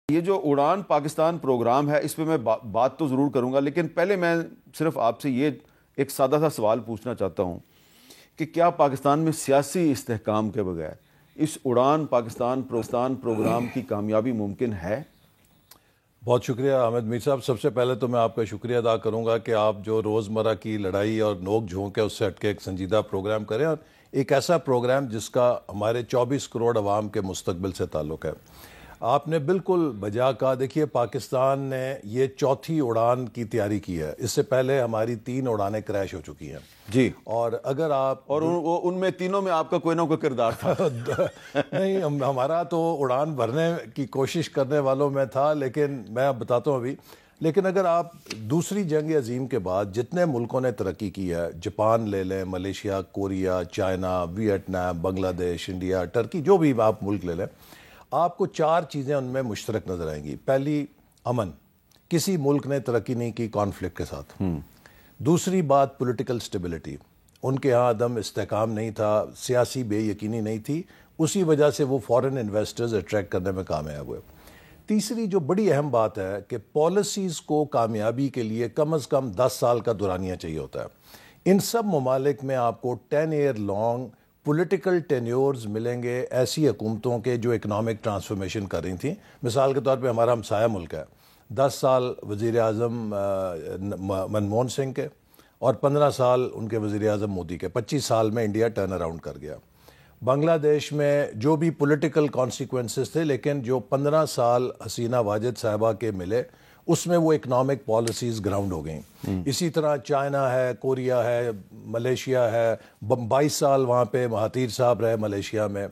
یہ جو اڑان پاکستان پروگرام ہے اس پہ میں بات تو ضرور کروں گا، لیکن پہلے میں صرف آپ سے یہ ایک سادہ سا سوال پوچھنا چاہتا ہوں کہ کیا پاکستان میں سیاسی استحکام کے بغیر اس اڑان پاکستان پروگرام کی کامیابی ممکن ہے؟ بہت شکریہ حامد میر صاحب. سب سے پہلے تو میں آپ کا شکریہ ادا کروں گا کہ آپ جو روزمرہ کی لڑائی اور نوک جھونک ہے اس سے ہٹ کے ایک سنجیدہ پروگرام کریں، اور ایک ایسا پروگرام جس کا ہمارے 24 کروڑ عوام کے مستقبل سے تعلق ہے. آپ نے بالکل بجا کہا. دیکھیے، پاکستان نے یہ چوتھی اڑان کی تیاری کی ہے. اس سے پہلے ہماری 3 اڑانیں کریش ہو چکی ہیں جی، اور اگر آپ اور ان میں تینوں میں آپ کا کوئی نہ کوئی کردار تھا. نہیں، ہمارا تو اڑان بھرنے کی کوشش کرنے والوں میں تھا، لیکن میں اب بتاتا ہوں ابھی. لیکن اگر آپ دوسری جنگ عظیم کے بعد جتنے ملکوں نے ترقی کی ہے، جاپان لے لیں، ملیشیا، کوریا، چائنا، ویتنام، بنگلہ دیش، انڈیا، ٹرکی، جو بھی آپ ملک لے لیں، آپ کو 4 چیزیں ان میں مشترک نظر آئیں گی. پہلی، امن. کسی ملک نے ترقی نہیں کی کانفلکٹ کے ساتھ. دوسری بات، پولیٹیکل سٹیبلٹی. ان کے ہاں عدم استحکام نہیں تھا، سیاسی بے یقینی نہیں تھی، اسی وجہ سے وہ فورن انویسٹرز اٹریکٹ کرنے میں کامیاب ہوئے. تیسری جو بڑی اہم بات ہے کہ پالیسیز کو کامیابی کے لیے کم از کم 10 سال کا دورانیہ چاہیے ہوتا ہے. ان سب ممالک میں آپ کو 10 ایئر لانگ پولیٹیکل ٹینیورز ملیں گے ایسی حکومتوں کے جو اکنامک ٹرانسفارمیشن کر رہی تھیں. مثال کے طور پہ ہمارا ہمسایہ ملک ہے، 10 سال وزیر اعظم منموہن سنگھ کے اور 15 سال ان کے وزیر اعظم مودی کے. 25 سال میں انڈیا ٹرن اراؤنڈ کر گیا. بنگلہ دیش میں جو بھی پولیٹیکل کانسیکوینسز تھے، لیکن جو 15 سال حسینہ واجد صاحبہ کے ملے اس میں وہ اکنامک پالیسیز گراؤنڈ ہو گئیں. اسی طرح چائنا ہے، کوریا ہے، ملیشیا ہے، 22 سال وہاں پہ مہاتیر صاحب رہے ملیشیا میں.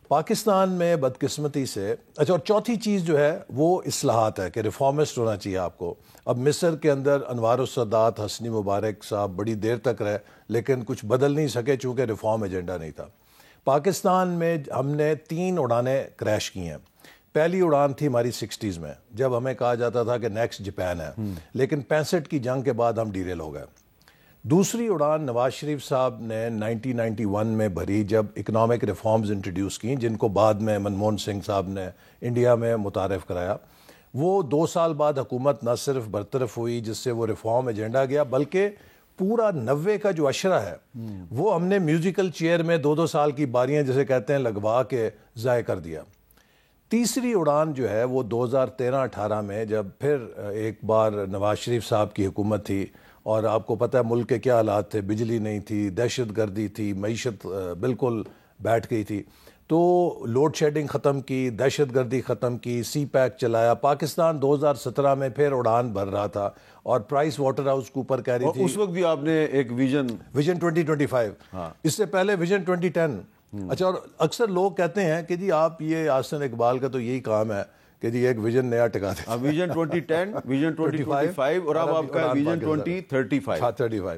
پاکستان میں بدقسمتی سے اچھا، اور چوتھی چیز جو ہے وہ اصلاحات ہے کہ ریفارمسٹ ہونا چاہیے آپ کو. اب مصر کے اندر انوار السادات، حسنی مبارک صاحب بڑی دیر تک رہے لیکن کچھ بدل نہیں سکے چونکہ ریفارم ایجنڈا نہیں تھا. پاکستان میں ہم نے 3 اڑانیں کریش کی ہیں. پہلی اڑان تھی ہماری 60s میں، جب ہمیں کہا جاتا تھا کہ نیکسٹ جاپان ہے، لیکن 65 کی جنگ کے بعد ہم ڈیریل ہو گئے. دوسری اڑان نواز شریف صاحب نے 1991 میں بھری جب اکنامک ریفارمز انٹروڈیوس کی، جن کو بعد میں منموہن سنگھ صاحب نے انڈیا میں متعارف کرایا. وہ 2 سال بعد حکومت نہ صرف برطرف ہوئی جس سے وہ ریفارم ایجنڈا گیا، بلکہ پورا 90 کا جو عشرہ ہے وہ ہم نے میوزیکل چیئر میں 2 سال کی باریاں جسے کہتے ہیں لگوا کے ضائع کر دیا. تیسری اڑان جو ہے وہ 2013-18 میں جب پھر ایک بار نواز شریف صاحب کی حکومت تھی، اور آپ کو پتہ ہے ملک کے کیا حالات تھے، بجلی نہیں تھی، دہشت گردی تھی، معیشت بالکل بیٹھ گئی تھی. تو لوڈ شیڈنگ ختم کی، دہشت گردی ختم کی، سی پیک چلایا. پاکستان 2017 میں پھر اڑان بھر رہا تھا اور پرائس واٹر ہاؤس کوپر کہہ رہی تھی. اس وقت بھی آپ نے ایک ویژن 2025، اس سے پہلے ویژن 2010. اچھا، اور اکثر لوگ کہتے ہیں کہ جی آپ یہ آحسن اقبال کا تو یہی کام ہے کہ جی ایک ویژن نیا ٹکا دیں. ویژن 2010، ویژن 2025 اور اب آپ کا ویژن 2035.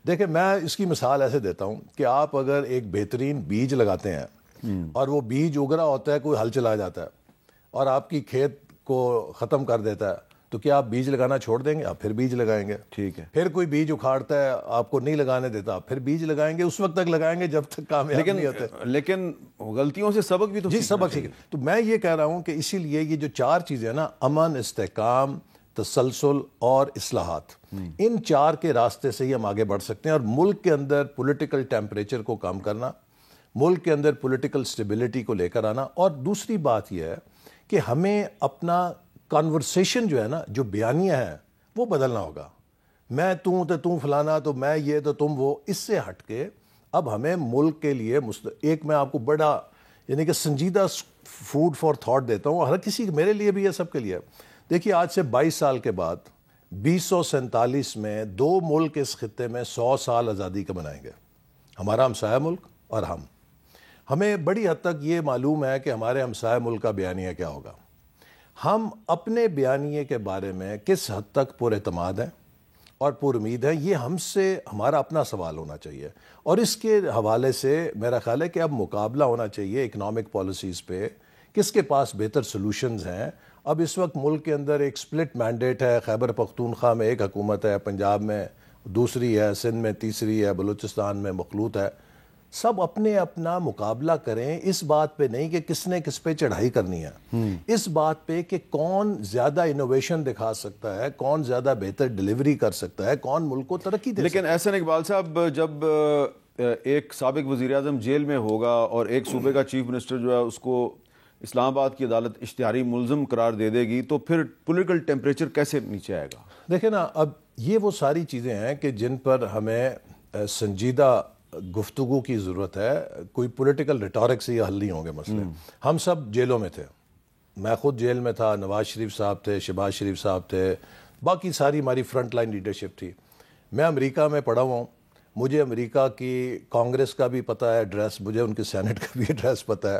دیکھیں، میں اس کی مثال ایسے دیتا ہوں کہ آپ اگر ایک بہترین بیج لگاتے ہیں اور وہ بیج اگ رہا ہوتا ہے، کوئی ہل چلا جاتا ہے اور آپ کی کھیت کو ختم کر دیتا ہے، تو کیا آپ بیج لگانا چھوڑ دیں گے؟ آپ پھر بیج لگائیں گے. ٹھیک ہے. پھر کوئی بیج اکھاڑتا ہے، آپ کو نہیں لگانے دیتا، آپ پھر بیج لگائیں گے. اس وقت تک لگائیں گے جب تک کامیاب نہیں ہوتے. لیکن غلطیوں سے سبق بھی تو جی، سبق سیکھیں. تو میں یہ کہہ رہا ہوں کہ اسی لیے یہ جو 4 چیزیں ہیں نا، امن، استحکام، تسلسل اور اصلاحات، ان 4 کے راستے سے ہی ہم آگے بڑھ سکتے ہیں. اور ملک کے اندر پولیٹیکل ٹیمپریچر کو کم کرنا، ملک کے اندر پولیٹیکل سٹیبلٹی کو لے کر آنا. اور دوسری بات یہ ہے کہ ہمیں اپنا کانورسیشن جو ہے نا، جو بیانیہ ہے وہ بدلنا ہوگا. میں تو فلانا، تو میں یہ تو تم وہ، اس سے ہٹ کے اب ہمیں ملک کے لیے ایک میں آپ کو بڑا یعنی کہ سنجیدہ فوڈ فار تھاٹ دیتا ہوں، ہر کسی، میرے لیے بھی ہے، سب کے لیے. دیکھیے، آج سے 22 سال کے بعد 2047 میں 2 ملک اس خطے میں 100 سال آزادی کا منائیں گے، ہمارا ہمسایہ ملک اور ہم. ہمیں بڑی حد تک یہ معلوم ہے کہ ہمارے ہمسایہ ملک کا بیانیہ کیا ہوگا. ہم اپنے بیانیے کے بارے میں کس حد تک پر اعتماد ہیں اور پر امید ہیں، یہ ہم سے ہمارا اپنا سوال ہونا چاہیے. اور اس کے حوالے سے میرا خیال ہے کہ اب مقابلہ ہونا چاہیے اکنامک پالیسیز پہ، کس کے پاس بہتر سلوشنز ہیں. اب اس وقت ملک کے اندر ایک سپلٹ مینڈیٹ ہے، خیبر پختونخوا میں ایک حکومت ہے، پنجاب میں دوسری ہے، سندھ میں تیسری ہے، بلوچستان میں مخلوط ہے. سب اپنے اپنا مقابلہ کریں، اس بات پہ نہیں کہ کس نے کس پہ چڑھائی کرنی ہے، اس بات پہ کہ کون زیادہ انوویشن دکھا سکتا ہے، کون زیادہ بہتر ڈیلیوری کر سکتا ہے، کون ملک کو ترقی دے سکتا ہے۔ لیکن احسن اقبال صاحب، جب ایک سابق وزیر اعظم جیل میں ہوگا اور ایک صوبے کا چیف منسٹر جو ہے اس کو اسلام آباد کی عدالت اشتہاری ملزم قرار دے دے گی، تو پھر پولیٹیکل ٹیمپریچر کیسے نیچے آئے گا؟ دیکھیں نا، اب یہ وہ ساری چیزیں ہیں کہ جن پر ہمیں سنجیدہ گفتگو کی ضرورت ہے، کوئی پولیٹیکل ریٹورک سے یہ حل نہیں ہوں گے مسئلے۔ ہم سب جیلوں میں تھے، میں خود جیل میں تھا، نواز شریف صاحب تھے، شہباز شریف صاحب تھے، باقی ساری ہماری فرنٹ لائن لیڈرشپ تھی۔ میں امریکہ میں پڑھا ہوں، مجھے امریکہ کی کانگریس کا بھی پتہ ہے ایڈریس، مجھے ان کے سینٹ کا بھی ایڈریس پتہ ہے۔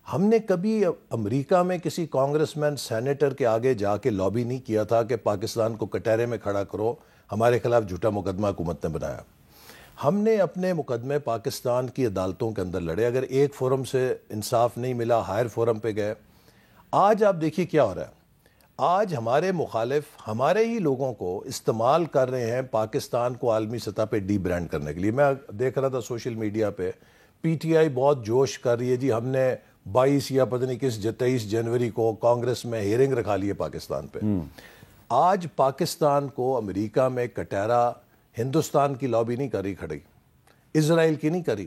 ہم نے کبھی امریکہ میں کسی کانگریس مین سینیٹر کے آگے جا کے لابی نہیں کیا تھا کہ پاکستان کو کٹہرے میں کھڑا کرو، ہمارے خلاف جھوٹا مقدمہ حکومت نے بنایا۔ ہم نے اپنے مقدمے پاکستان کی عدالتوں کے اندر لڑے، اگر ایک فورم سے انصاف نہیں ملا ہائر فورم پہ گئے۔ آج آپ دیکھیے کیا ہو رہا ہے، آج ہمارے مخالف ہمارے ہی لوگوں کو استعمال کر رہے ہیں پاکستان کو عالمی سطح پہ ڈی برانڈ کرنے کے لیے۔ میں دیکھ رہا تھا سوشل میڈیا پہ پی ٹی آئی بہت جوش کر رہی ہے، جی ہم نے 22 یا پتہ نہیں کس 23 جنوری کو کانگریس میں ہیئرنگ رکھا لی ہے پاکستان پہ۔ آج پاکستان کو امریکہ میں کٹہرا ہندوستان کی لابی نہیں کری کھڑی، اسرائیل کی نہیں کری،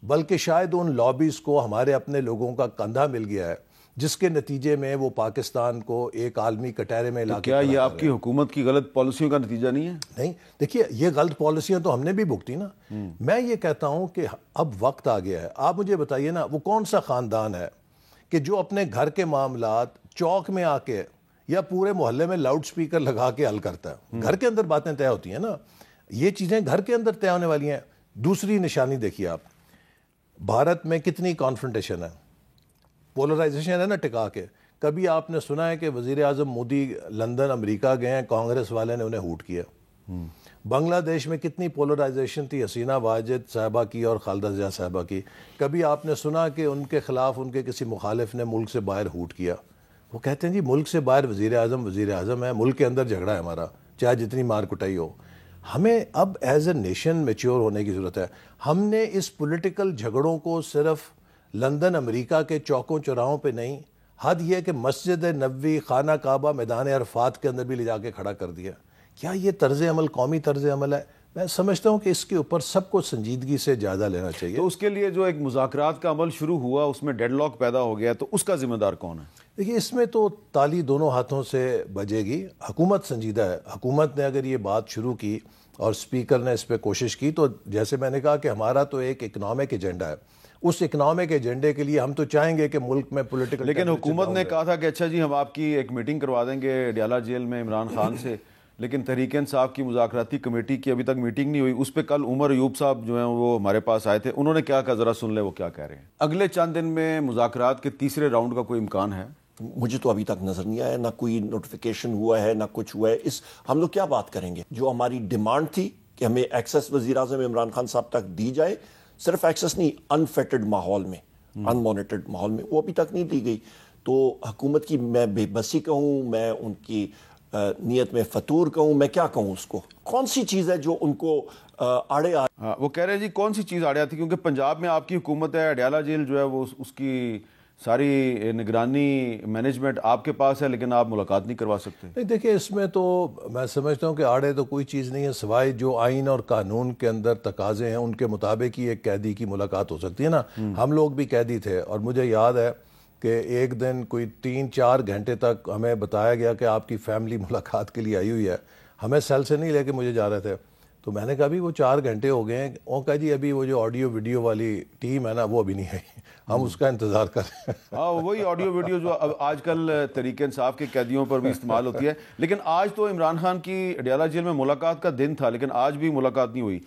بلکہ شاید ان لابیز کو ہمارے اپنے لوگوں کا کندھا مل گیا ہے، جس کے نتیجے میں وہ پاکستان کو ایک عالمی کٹہرے میں لا کے کیا یہ آپ کی حکومت کی غلط پالیسیوں کا نتیجہ نہیں ہے؟ نہیں، دیکھیے یہ غلط پالیسیاں تو ہم نے بھی بھگتی نا۔ میں یہ کہتا ہوں کہ اب وقت آ گیا ہے، آپ مجھے بتائیے نا، وہ کون سا خاندان ہے کہ جو اپنے گھر کے معاملات چوک میں آ کے یا پورے محلے میں لاؤڈ سپیکر لگا کے حل کرتا ہے؟ گھر کے اندر باتیں طے ہوتی ہیں نا، یہ چیزیں گھر کے اندر طے ہونے والی ہیں۔ دوسری نشانی دیکھیے آپ، بھارت میں کتنی کانفرنٹیشن ہے، پولرائزیشن ہے نا ٹکا کے۔ کبھی آپ نے سنا ہے کہ وزیر اعظم مودی لندن امریکہ گئے ہیں، کانگریس والے نے انہیں ہوٹ کیا؟ بنگلہ دیش میں کتنی پولرائزیشن تھی حسینہ واجد صاحبہ کی اور خالدہ ضیاء صاحبہ کی، کبھی آپ نے سنا کہ ان کے خلاف ان کے کسی مخالف نے ملک سے باہر ہوٹ کیا؟ وہ کہتے ہیں جی ملک سے باہر وزیر اعظم ہے، ملک کے اندر جھگڑا ہے ہمارا، چاہے جتنی مار کٹائی ہو۔ ہمیں اب ایز اے نیشن میچور ہونے کی ضرورت ہے۔ ہم نے اس پولیٹیکل جھگڑوں کو صرف لندن امریکہ کے چوکوں چوراہوں پہ نہیں، حد یہ کہ مسجد نبوی، خانہ کعبہ، میدان عرفات کے اندر بھی لے جا کے کھڑا کر دیا۔ کیا یہ طرز عمل قومی طرز عمل ہے؟ میں سمجھتا ہوں کہ اس کے اوپر سب کو سنجیدگی سے جائزہ لینا چاہیے۔ تو اس کے لیے جو ایک مذاکرات کا عمل شروع ہوا، اس میں ڈیڈ لاک پیدا ہو گیا، تو اس کا ذمہ دار کون ہے؟ دیکھیے اس میں تو تالی دونوں ہاتھوں سے بجے گی۔ حکومت سنجیدہ ہے، حکومت نے اگر یہ بات شروع کی اور اسپیکر نے اس پہ کوشش کی، تو جیسے میں نے کہا کہ ہمارا تو ایک اکنامک ایجنڈا ہے، اس اکنامک ایجنڈے کے لیے ہم تو چاہیں گے کہ ملک میں پولیٹیکل، لیکن حکومت نے کہا تھا کہ اچھا جی ہم آپ کی ایک میٹنگ کروا دیں گے ڈیالہ جیل میں عمران خان سے، لیکن تحریک انصاف کی مذاکراتی کمیٹی کی ابھی تک میٹنگ نہیں ہوئی۔ اس پہ کل عمر ایوب صاحب جو ہیں وہ ہمارے پاس آئے تھے، انہوں نے کیا کہا، ذرا سن لیں وہ کیا کہہ رہے ہیں۔ اگلے چند دن میں مذاکرات کے تیسرے راؤنڈ کا کوئی امکان ہے؟ مجھے تو ابھی تک نظر نہیں آیا، نہ کوئی نوٹیفیکیشن ہوا ہے، نہ کچھ ہوا ہے۔ ہم لوگ کیا بات کریں گے؟ جو ہماری ڈیمانڈ تھی کہ ہمیں ایکسیس وزیر اعظم عمران خان صاحب تک دی جائے، صرف ایکسیس نہیں، انفیٹڈ ماحول میں، ان مانیٹرڈ ماحول میں، وہ ابھی تک نہیں دی گئی۔ تو حکومت کی میں بے بسی کہوں، میں ان کی نیت میں فطور کہوں، میں کیا کہوں اس کو؟ کون سی چیز ہے جو ان کو آڑے وہ کہہ رہے ہیں جی کون سی چیز آڑے آتی؟ کیونکہ پنجاب میں آپ کی حکومت ہے، ڈیالہ جیل جو ہے وہ اس کی ساری نگرانی مینجمنٹ آپ کے پاس ہے، لیکن آپ ملاقات نہیں کروا سکتے۔ نہیں دیکھیں، اس میں تو میں سمجھتا ہوں کہ آڑے تو کوئی چیز نہیں ہے، سوائے جو آئین اور قانون کے اندر تقاضے ہیں ان کے مطابق ہی ایک قیدی کی ملاقات ہو سکتی ہے نا۔ ہم لوگ بھی قیدی تھے، اور مجھے یاد ہے کہ ایک دن کوئی 3-4 گھنٹے تک ہمیں بتایا گیا کہ آپ کی فیملی ملاقات کے لیے آئی ہوئی ہے، ہمیں سیل سے نہیں لے کے مجھے جا رہے تھے۔ تو میں نے کہا بھی وہ 4 گھنٹے ہو گئے ہیں، وہ کہا جی ابھی وہ جو آڈیو ویڈیو والی ٹیم ہے نا وہ ابھی نہیں آئی، ہم اس کا انتظار کر رہے ہیں۔ ہاں وہی آڈیو ویڈیو جو اب آج کل تحریک انصاف کے قیدیوں پر بھی استعمال ہوتی ہے۔ لیکن آج تو عمران خان کی ڈیالہ جیل میں ملاقات کا دن تھا، لیکن آج بھی ملاقات نہیں ہوئی۔